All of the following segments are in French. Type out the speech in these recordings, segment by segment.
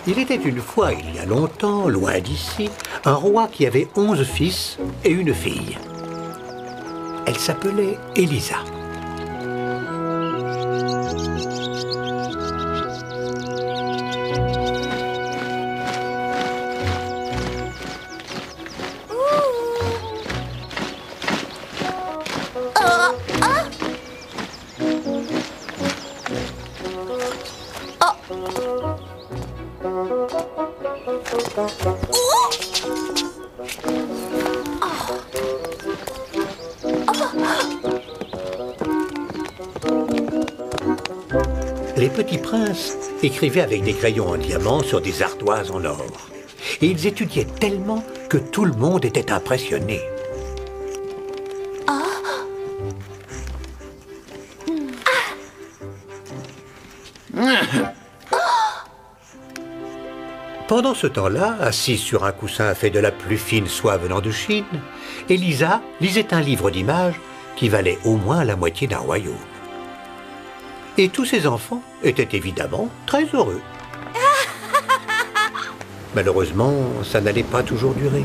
Il était une fois, il y a longtemps, loin d'ici, un roi qui avait 11 fils et une fille. Elle s'appelait Elisa. Les petits princes écrivaient avec des crayons en diamant sur des ardoises en or. Et ils étudiaient tellement que tout le monde était impressionné. Pendant ce temps-là, assise sur un coussin fait de la plus fine soie venant de Chine, Elisa lisait un livre d'images qui valait au moins la moitié d'un royaume. Et tous ses enfants étaient évidemment très heureux. Malheureusement, ça n'allait pas toujours durer.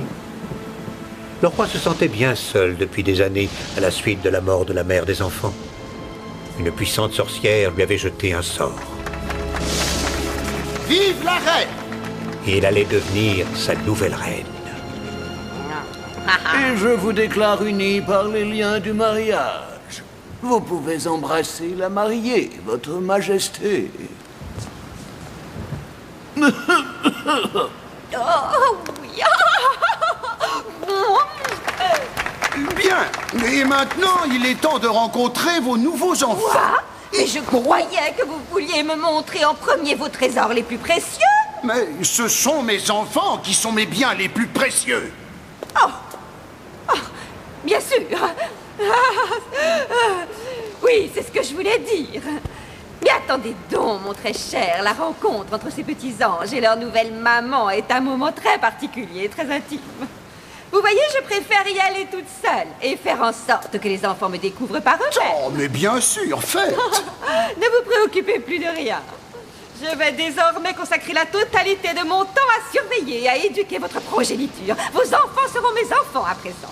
Le roi se sentait bien seul depuis des années à la suite de la mort de la mère des enfants. Une puissante sorcière lui avait jeté un sort. Vive la reine! Et elle allait devenir sa nouvelle reine. Et je vous déclare unis par les liens du mariage. Vous pouvez embrasser la mariée, votre majesté. Oh oui. Bien, et maintenant, il est temps de rencontrer vos nouveaux enfants. Quoi? Mais je croyais que vous vouliez me montrer en premier vos trésors les plus précieux. Mais ce sont mes enfants qui sont mes biens les plus précieux. Bien sûr. Oui, c'est ce que je voulais dire. Mais attendez donc, mon très cher, la rencontre entre ces petits anges et leur nouvelle maman est un moment très particulier, très intime. Vous voyez, je préfère y aller toute seule et faire en sorte que les enfants me découvrent par eux-mêmes. Oh, mais bien sûr, faites. Ne vous préoccupez plus de rien. Je vais désormais consacrer la totalité de mon temps à surveiller et à éduquer votre progéniture. Vos enfants seront mes enfants à présent.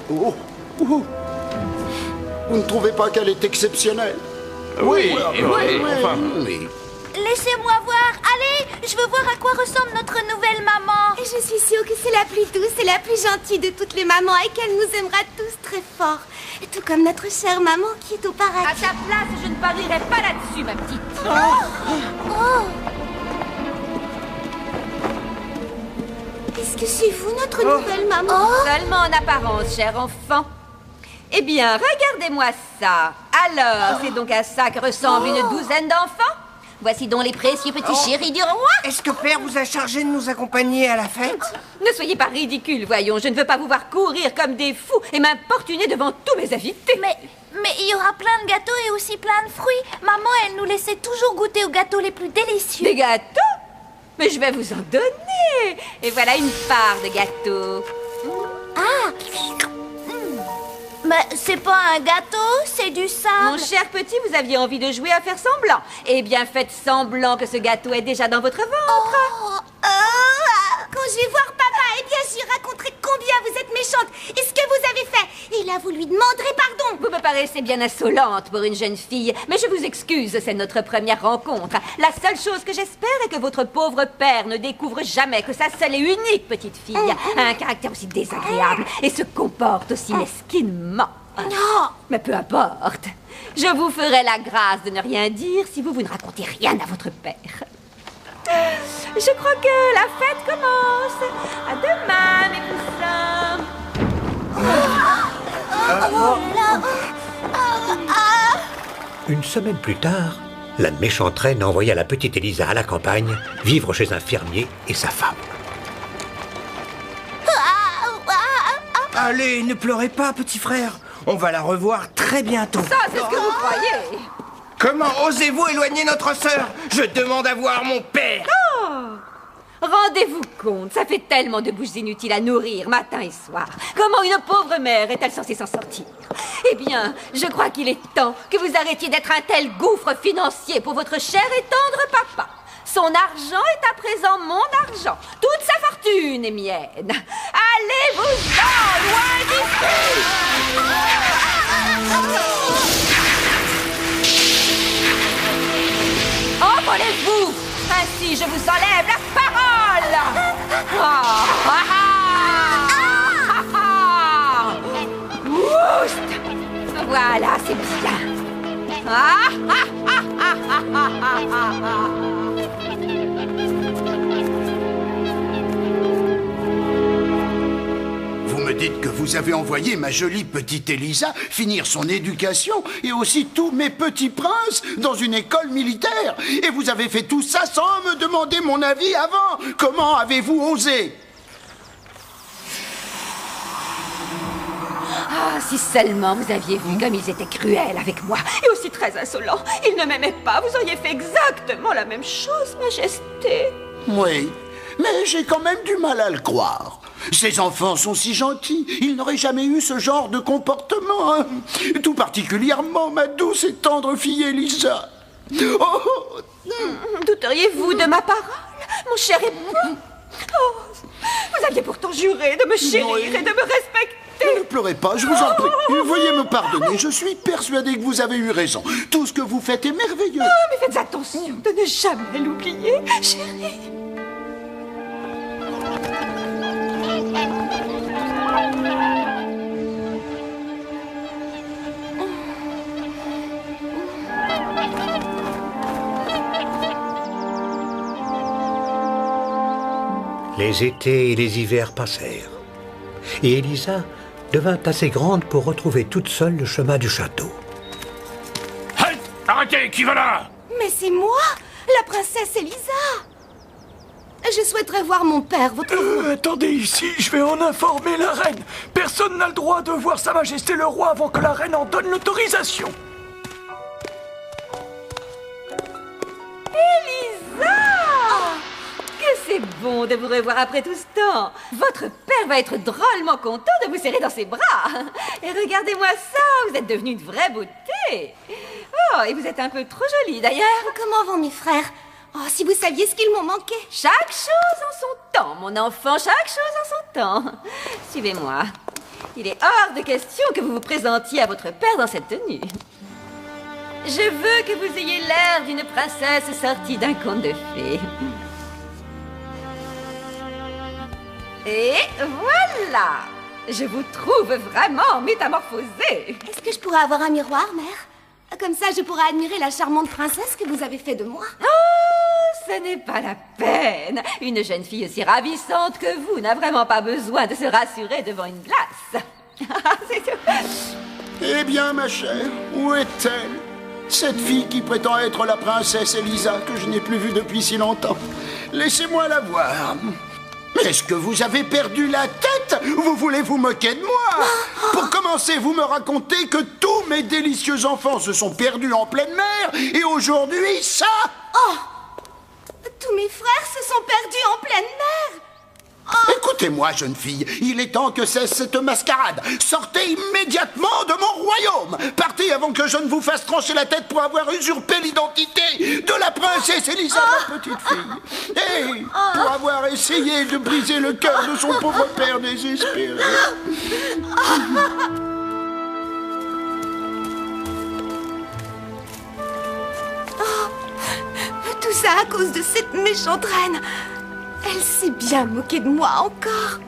Oh, oh. Vous ne trouvez pas qu'elle est exceptionnelle? Oui. Laissez-moi voir. Allez, je veux voir à quoi ressemble notre nouvelle maman. Et je suis sûre que c'est la plus douce et la plus gentille de toutes les mamans et qu'elle nous aimera tous très fort. Et tout comme notre chère maman qui est au paradis. À ta place, je ne parierai pas là-dessus, ma petite. Est-ce que c'est vous, notre nouvelle maman? Seulement en apparence, cher enfant. Eh bien, regardez-moi ça. Alors, c'est donc à ça que ressemble une douzaine d'enfants? Voici donc les précieux petits chéris du roi. Est-ce que Père vous a chargé de nous accompagner à la fête? Ne soyez pas ridicules, voyons. Je ne veux pas vous voir courir comme des fous et m'importuner devant tous mes invités. Mais il y aura plein de gâteaux et aussi plein de fruits. Maman, elle nous laissait toujours goûter aux gâteaux les plus délicieux. Des gâteaux? Mais je vais vous en donner. Et voilà une part de gâteau. Mais c'est pas un gâteau, c'est du sable. Mon cher petit, vous aviez envie de jouer à faire semblant. Eh bien, faites semblant que ce gâteau est déjà dans votre ventre. Quand je vais voir papa, eh bien, j'y raconterai combien vous êtes méchante et ce que vous avez fait. Et là, vous lui demanderez pardon. Vous me paraissez bien insolente pour une jeune fille, mais je vous excuse, c'est notre première rencontre. La seule chose que j'espère est que votre pauvre père ne découvre jamais que sa seule et unique petite fille a un caractère aussi désagréable et se comporte aussi mesquinement. Non. Mais peu importe. Je vous ferai la grâce de ne rien dire si vous ne racontez rien à votre père. Je crois que la fête commence. À demain, mes poussins. Une semaine plus tard, la méchante reine envoya la petite Elisa à la campagne vivre chez un fermier et sa femme. Allez, ne pleurez pas, petit frère. On va la revoir très bientôt. Ça, c'est ce que vous croyez. Comment osez-vous éloigner notre sœur? Je demande à voir mon père. Rendez-vous compte, ça fait tellement de bouches inutiles à nourrir matin et soir. Comment une pauvre mère est-elle censée s'en sortir? Eh bien, je crois qu'il est temps que vous arrêtiez d'être un tel gouffre financier pour votre cher et tendre papa. Son argent est à présent mon argent. Toute sa fortune est mienne. Allez-vous-en, loin d'ici! Envolez-vous! Ainsi, je vous enlève la parole! Oust! Voilà, c'est bien. Vous me dites que vous avez envoyé ma jolie petite Elisa finir son éducation et aussi tous mes petits princes dans une école militaire. Et vous avez fait tout ça sans me demander mon avis avant. Comment avez-vous osé? Ah, si seulement vous aviez vu comme ils étaient cruels avec moi et aussi très insolents. Ils ne m'aimaient pas, vous auriez fait exactement la même chose, Majesté. Oui, mais j'ai quand même du mal à le croire. Ces enfants sont si gentils, ils n'auraient jamais eu ce genre de comportement, hein. Tout particulièrement ma douce et tendre fille Elisa. Oh. Douteriez-vous de ma parole, mon cher époux? Oh, vous aviez pourtant juré de me chérir Oui. et de me respecter. Ne pleurez pas, je vous en prie. Veuillez me pardonner, je suis persuadé que vous avez eu raison. Tout ce que vous faites est merveilleux. Oh, mais faites attention de ne jamais l'oublier, chérie. Les étés et les hivers passèrent, et Elisa devint assez grande pour retrouver toute seule le chemin du château. Halt! Arrêtez! Qui va là? Mais c'est moi, la princesse Elisa. Je souhaiterais voir mon père, votre... Attendez ici, je vais en informer la reine. Personne n'a le droit de voir Sa Majesté le roi avant que la reine en donne l'autorisation. Elisa! Que c'est bon de vous revoir après tout ce temps. Votre père va être drôlement content de vous serrer dans ses bras. Et regardez-moi ça, vous êtes devenue une vraie beauté. Oh, et vous êtes un peu trop jolie d'ailleurs. Comment vont mes frères? Oh, si vous saviez ce qu'ils m'ont manqué. Chaque chose en son temps, mon enfant, chaque chose en son temps. Suivez-moi. Il est hors de question que vous vous présentiez à votre père dans cette tenue. Je veux que vous ayez l'air d'une princesse sortie d'un conte de fées. Et voilà! Je vous trouve vraiment métamorphosée. Est-ce que je pourrais avoir un miroir, mère? Comme ça, je pourrais admirer la charmante princesse que vous avez fait de moi. Oh, ce n'est pas la peine. Une jeune fille aussi ravissante que vous n'a vraiment pas besoin de se rassurer devant une glace. C'est tout. Eh bien, ma chère, où est-elle? Cette fille qui prétend être la princesse Elisa, que je n'ai plus vue depuis si longtemps. Laissez-moi la voir. Est-ce que vous avez perdu la tête? Vous voulez vous moquer de moi? Pour commencer, vous me racontez que tous mes délicieux enfants se sont perdus en pleine mer, et aujourd'hui, ça? Oh! Tous mes frères se sont perdus en pleine mer. Écoutez-moi, jeune fille, il est temps que cesse cette mascarade. Sortez immédiatement de mon royaume. Partez avant que je ne vous fasse trancher la tête pour avoir usurpé l'identité de la princesse Elisa, ma petite fille. Et pour avoir essayé de briser le cœur de son pauvre père désespéré. Tout ça à cause de cette méchante reine. Elle s'est bien moquée de moi encore.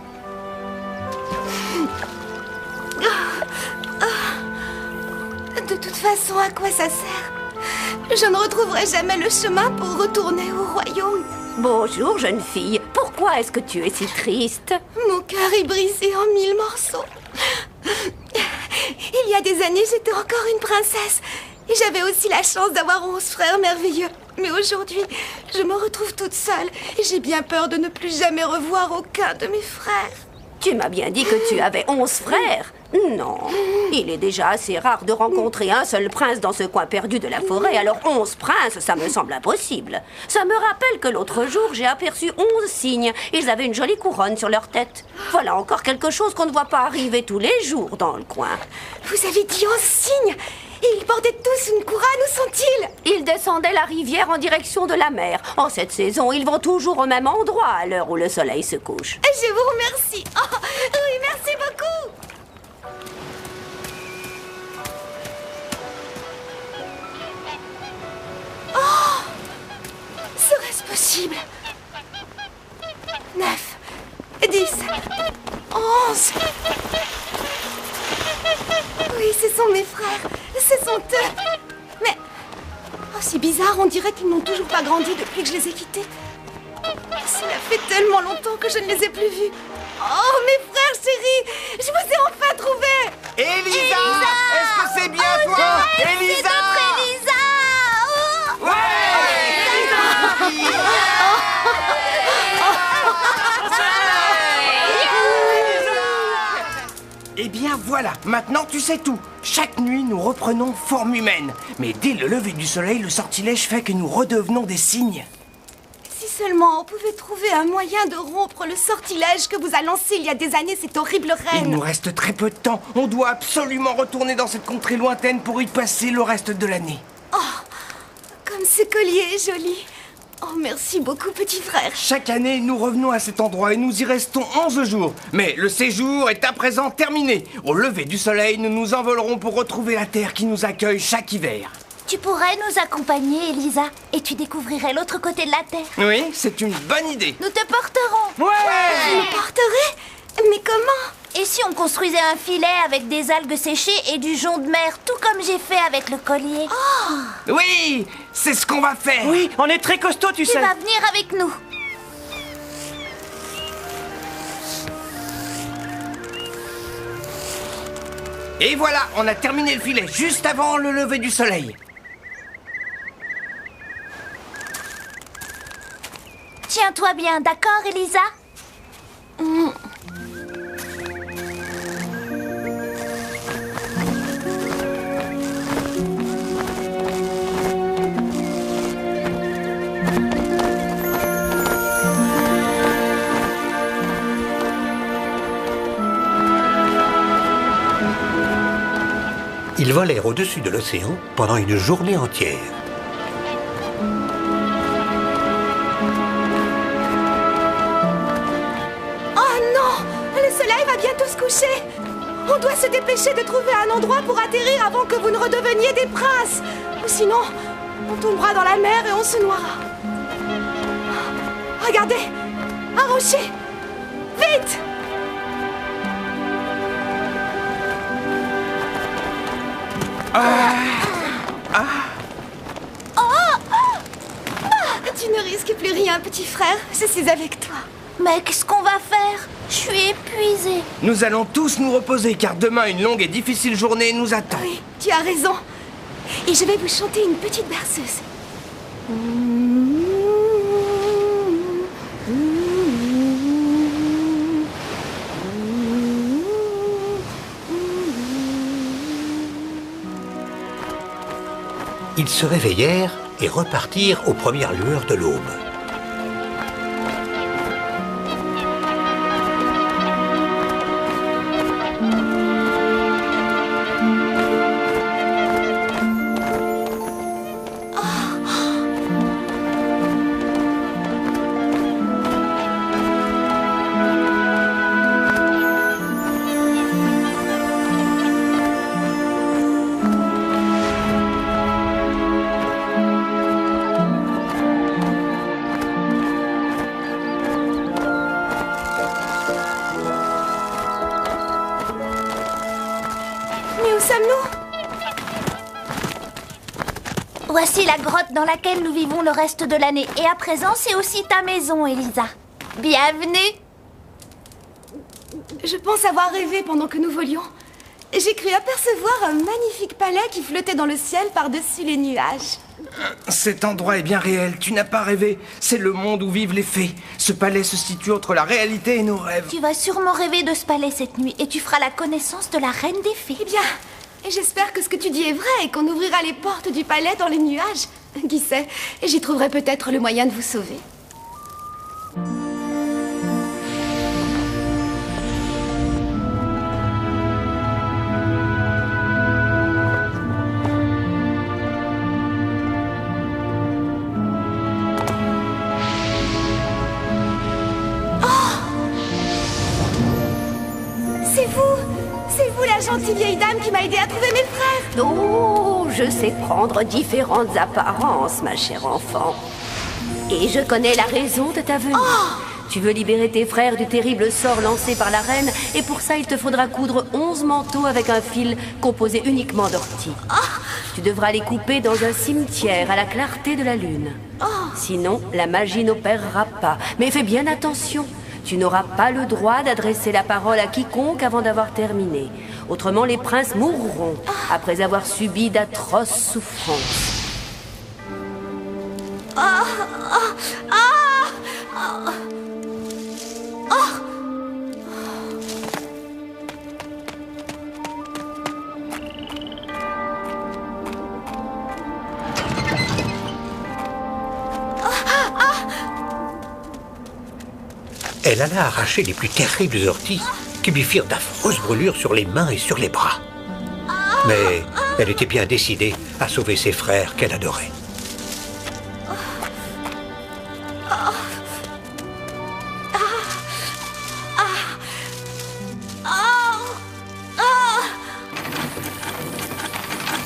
De toute façon, à quoi ça sert? Je ne retrouverai jamais le chemin pour retourner au royaume. Bonjour, jeune fille. Pourquoi est-ce que tu es si triste? Mon cœur est brisé en 1000 morceaux. Il y a des années, j'étais encore une princesse. Et j'avais aussi la chance d'avoir 11 frères merveilleux. Mais aujourd'hui, je me retrouve toute seule. Et j'ai bien peur de ne plus jamais revoir aucun de mes frères. Tu m'as bien dit que tu avais 11 frères. Non, il est déjà assez rare de rencontrer un seul prince dans ce coin perdu de la forêt, alors 11 princes, ça me semble impossible. Ça me rappelle que l'autre jour, j'ai aperçu 11 cygnes. Ils avaient une jolie couronne sur leur tête. Voilà encore quelque chose qu'on ne voit pas arriver tous les jours dans le coin. Vous avez dit 11 cygnes? Et ils portaient tous une couronne, où sont-ils? Ils descendaient la rivière en direction de la mer. En cette saison, ils vont toujours au même endroit à l'heure où le soleil se couche. Je vous remercie. Oh, oui, merci beaucoup. Oh, serait-ce possible? 9, 10, 11. Oui, ce sont mes frères. Ce sont eux. Mais... oh, c'est bizarre, on dirait qu'ils n'ont toujours pas grandi depuis que je les ai quittés. Cela fait tellement longtemps que je ne les ai plus vus. Oh, mes frères chéris, je vous ai enfin trouvés. Elisa, est-ce que c'est bien toi? Elisa, C'est notre Elisa. Oh. Eh bien voilà, maintenant tu sais tout. Chaque nuit, nous reprenons forme humaine. Mais dès le lever du soleil, le sortilège fait que nous redevenons des cygnes. Si seulement on pouvait trouver un moyen de rompre le sortilège que vous a lancé il y a des années cette horrible reine. Il nous reste très peu de temps. On doit absolument retourner dans cette contrée lointaine pour y passer le reste de l'année. Oh, comme ce collier est joli. Oh, merci beaucoup, petit frère. Chaque année, nous revenons à cet endroit et nous y restons 11 jours. Mais le séjour est à présent terminé. Au lever du soleil, nous nous envolerons pour retrouver la terre qui nous accueille chaque hiver. Tu pourrais nous accompagner, Elisa, et tu découvrirais l'autre côté de la Terre. Oui, c'est une bonne idée. Nous te porterons. Vous me porterez? Mais comment? Et si on construisait un filet avec des algues séchées et du jonc de mer, tout comme j'ai fait avec le collier? Oui, c'est ce qu'on va faire. Oui, on est très costaud, tu Tu sais. vas venir avec nous. Et voilà, on a terminé le filet juste avant le lever du soleil. Tiens-toi bien, d'accord, Elisa? Ils volèrent au-dessus de l'océan pendant une journée entière. Oh non! Le soleil va bientôt se coucher. On doit se dépêcher de trouver un endroit pour atterrir avant que vous ne redeveniez des princes. Ou sinon, on tombera dans la mer et on se noiera. Regardez! Un rocher! Vite! Tu ne risques plus rien, petit frère. Je suis avec toi. Mais qu'est-ce qu'on va faire? Je suis épuisée. Nous allons tous nous reposer car demain une longue et difficile journée nous attend. Oui, tu as raison. Et je vais vous chanter une petite berceuse. Ils se réveillèrent et repartirent aux premières lueurs de l'aube. Mais où sommes-nous? Voici la grotte dans laquelle nous vivons le reste de l'année. Et à présent, c'est aussi ta maison, Elisa. Bienvenue. Je pense avoir rêvé pendant que nous volions. J'ai cru apercevoir un magnifique palais qui flottait dans le ciel par-dessus les nuages. Cet endroit est bien réel, tu n'as pas rêvé. C'est le monde où vivent les fées. Ce palais se situe entre la réalité et nos rêves. Tu vas sûrement rêver de ce palais cette nuit et tu feras la connaissance de la reine des fées. Eh bien, et j'espère que ce que tu dis est vrai et qu'on ouvrira les portes du palais dans les nuages. Qui sait, j'y trouverai peut-être le moyen de vous sauver. C'est vous la gentille vieille dame qui m'a aidé à trouver mes frères. Oh, je sais prendre différentes apparences, ma chère enfant. Et je connais la raison de ta venue. Tu veux libérer tes frères du terrible sort lancé par la reine, et pour ça, il te faudra coudre 11 manteaux avec un fil composé uniquement d'orties. Tu devras les couper dans un cimetière à la clarté de la lune. Sinon, la magie n'opérera pas. Mais fais bien attention. Tu n'auras pas le droit d'adresser la parole à quiconque avant d'avoir terminé. Autrement, les princes mourront après avoir subi d'atroces souffrances. Elle alla arracher les plus terribles orties qui lui firent d'affreuses brûlures sur les mains et sur les bras. Mais elle était bien décidée à sauver ses frères qu'elle adorait.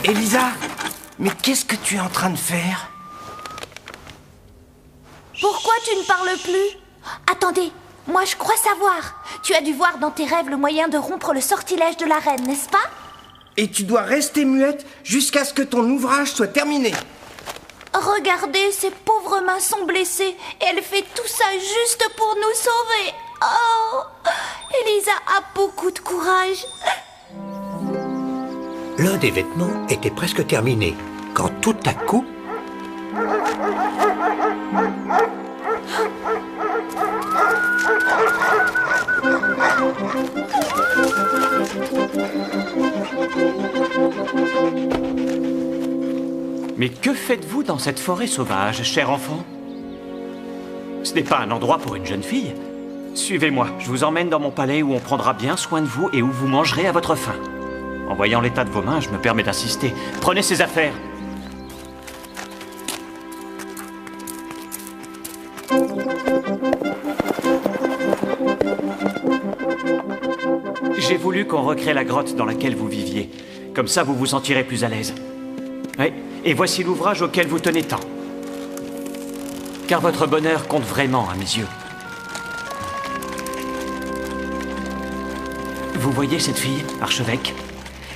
Elisa, mais qu'est-ce que tu es en train de faire? Pourquoi tu ne parles plus? Attendez, moi je crois savoir. Tu as dû voir dans tes rêves le moyen de rompre le sortilège de la reine, n'est-ce pas? Et tu dois rester muette jusqu'à ce que ton ouvrage soit terminé. Regardez, ses pauvres mains sont blessées et elle fait tout ça juste pour nous sauver. Oh, Elisa a beaucoup de courage. L'un des vêtements était presque terminé, quand tout à coup... Mais que faites-vous dans cette forêt sauvage, cher enfant? Ce n'est pas un endroit pour une jeune fille. Suivez-moi, je vous emmène dans mon palais où on prendra bien soin de vous et où vous mangerez à votre faim. En voyant l'état de vos mains, je me permets d'insister. Prenez ces affaires. J'ai voulu qu'on recrée la grotte dans laquelle vous viviez. Comme ça, vous vous sentirez plus à l'aise. Oui, et voici l'ouvrage auquel vous tenez tant. Car votre bonheur compte vraiment à mes yeux. Vous voyez cette fille, archevêque?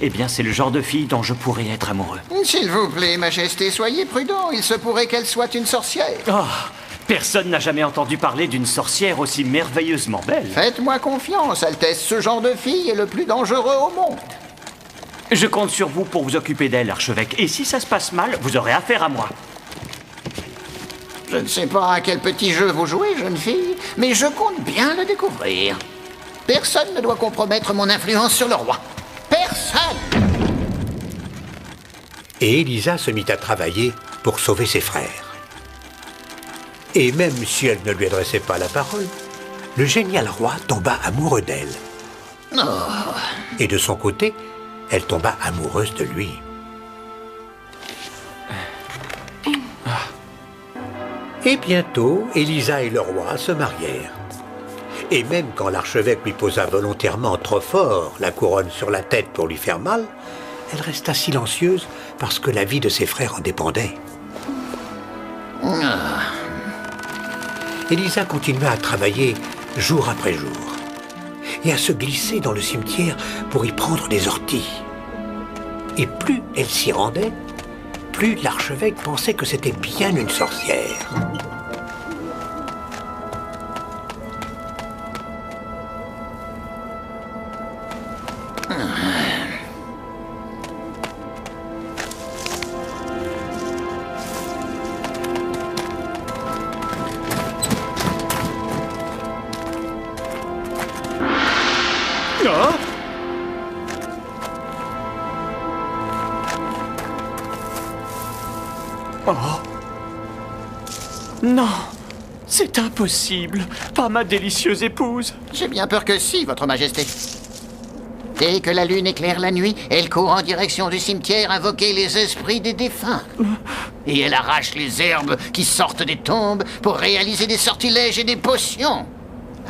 Eh bien, c'est le genre de fille dont je pourrais être amoureux. S'il vous plaît, Majesté, soyez prudent. Il se pourrait qu'elle soit une sorcière. Oh, personne n'a jamais entendu parler d'une sorcière aussi merveilleusement belle. Faites-moi confiance, Altesse. Ce genre de fille est le plus dangereux au monde. Je compte sur vous pour vous occuper d'elle, archevêque. Et si ça se passe mal, vous aurez affaire à moi. Je ne sais pas à quel petit jeu vous jouez, jeune fille, mais je compte bien le découvrir. Personne ne doit compromettre mon influence sur le roi. Personne! Et Elisa se mit à travailler pour sauver ses frères. Et même si elle ne lui adressait pas la parole, le génial roi tomba amoureux d'elle. Et de son côté, elle tomba amoureuse de lui. Et bientôt, Elisa et le roi se marièrent. Et même quand l'archevêque lui posa volontairement trop fort la couronne sur la tête pour lui faire mal, elle resta silencieuse parce que la vie de ses frères en dépendait. Elisa continua à travailler jour après jour et à se glisser dans le cimetière pour y prendre des orties. Et plus elle s'y rendait, plus l'archevêque pensait que c'était bien une sorcière. Non. Oh. Non, c'est impossible. Pas ma délicieuse épouse. J'ai bien peur que si, votre majesté. Dès que la lune éclaire la nuit, elle court en direction du cimetière invoquer les esprits des défunts. Et elle arrache les herbes qui sortent des tombes pour réaliser des sortilèges et des potions.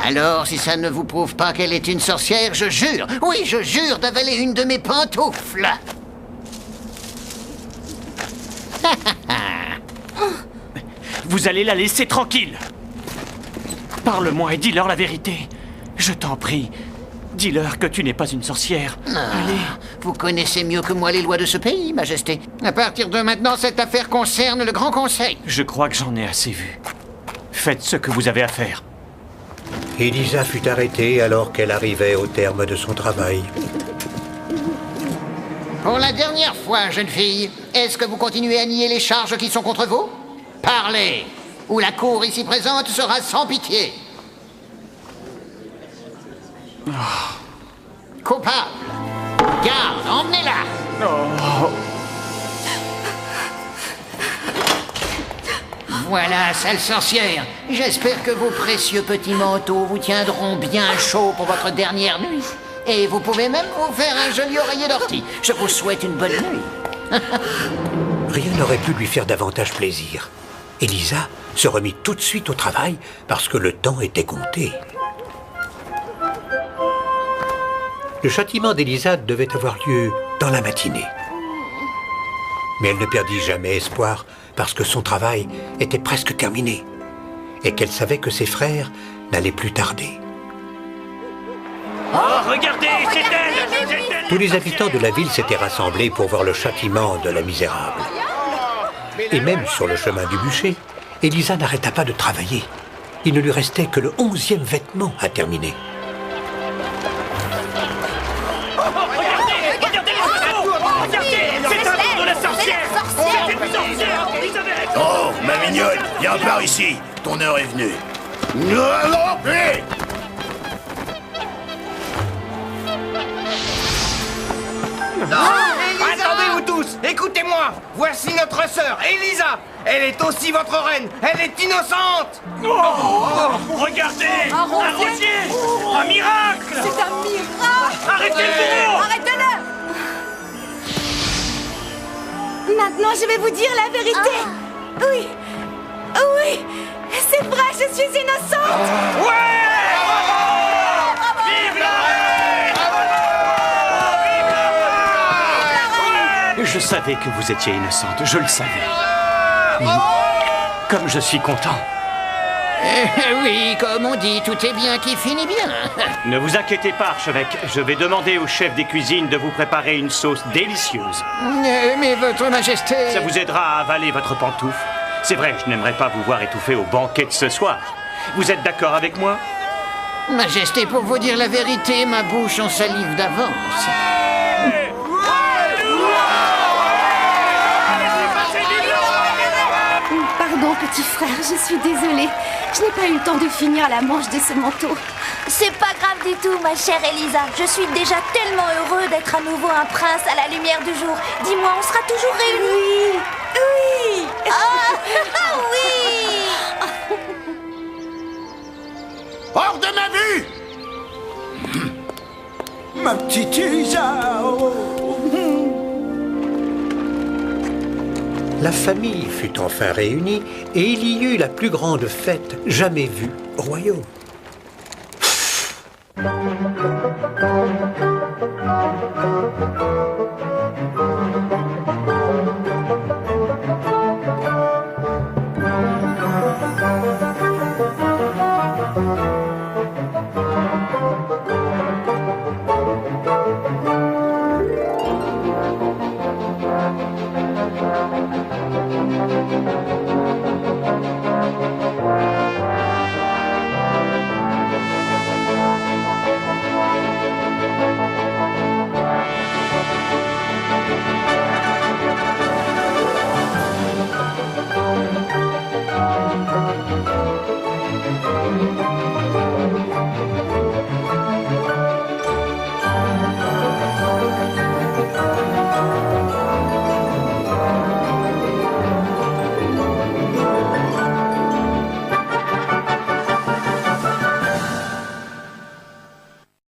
Alors, si ça ne vous prouve pas qu'elle est une sorcière, je jure, oui, je jure d'avaler une de mes pantoufles. Vous allez la laisser tranquille. Parle-moi et dis-leur la vérité. Je t'en prie. Dis-leur que tu n'es pas une sorcière. Allez. Vous connaissez mieux que moi les lois de ce pays, Majesté. À partir de maintenant, cette affaire concerne le Grand Conseil. Je crois que j'en ai assez vu. Faites ce que vous avez à faire. Elisa fut arrêtée alors qu'elle arrivait au terme de son travail. Pour la dernière fois, jeune fille, est-ce que vous continuez à nier les charges qui sont contre vous? Parlez, ou la cour ici présente sera sans pitié. Coupable. Garde, emmenez-la. Voilà, sale sorcière. J'espère que vos précieux petits manteaux vous tiendront bien chaud pour votre dernière nuit. Et vous pouvez même vous faire un joli oreiller d'ortie. Je vous souhaite une bonne nuit. Rien n'aurait pu lui faire davantage plaisir. Elisa se remit tout de suite au travail parce que le temps était compté. Le châtiment d'Elisa devait avoir lieu dans la matinée. Mais elle ne perdit jamais espoir parce que son travail était presque terminé et qu'elle savait que ses frères n'allaient plus tarder. Oh, regardez, c'est elle! Tous les habitants de la ville s'étaient rassemblés pour voir le châtiment de la misérable. Et même sur le chemin du bûcher, Elisa n'arrêta pas de travailler. Il ne lui restait que le 11e vêtement à terminer. Oh, ma mignonne, viens par ici. Ton heure est venue. Non, vite! Attendez-vous tous, écoutez-moi. Voici notre sœur, Elisa. Elle est aussi votre reine. Elle est innocente. Regardez, un rosier, un miracle. C'est un miracle. Arrêtez-le. Arrêtez-le. Maintenant, je vais vous dire la vérité. Oui, oui, c'est vrai, je suis innocente. Vive la reine! Je savais que vous étiez innocente, je le savais. Comme je suis content. Oui, comme on dit, tout est bien qui finit bien. Ne vous inquiétez pas, archevêque. Je vais demander au chef des cuisines de vous préparer une sauce délicieuse. Mais votre majesté... Ça vous aidera à avaler votre pantoufle. C'est vrai, je n'aimerais pas vous voir étouffer au banquet de ce soir. Vous êtes d'accord avec moi? Majesté, pour vous dire la vérité, ma bouche en salive d'avance. Pardon, petit frère, je suis désolée. Je n'ai pas eu le temps de finir la manche de ce manteau. C'est pas grave du tout, ma chère Elisa. Je suis déjà tellement heureux d'être à nouveau un prince à la lumière du jour. Dis-moi, on sera toujours réunis? Oui. Ah, oui. Hors de ma vue! Ma petite Elisa! La famille fut enfin réunie et il y eut la plus grande fête jamais vue au royaume.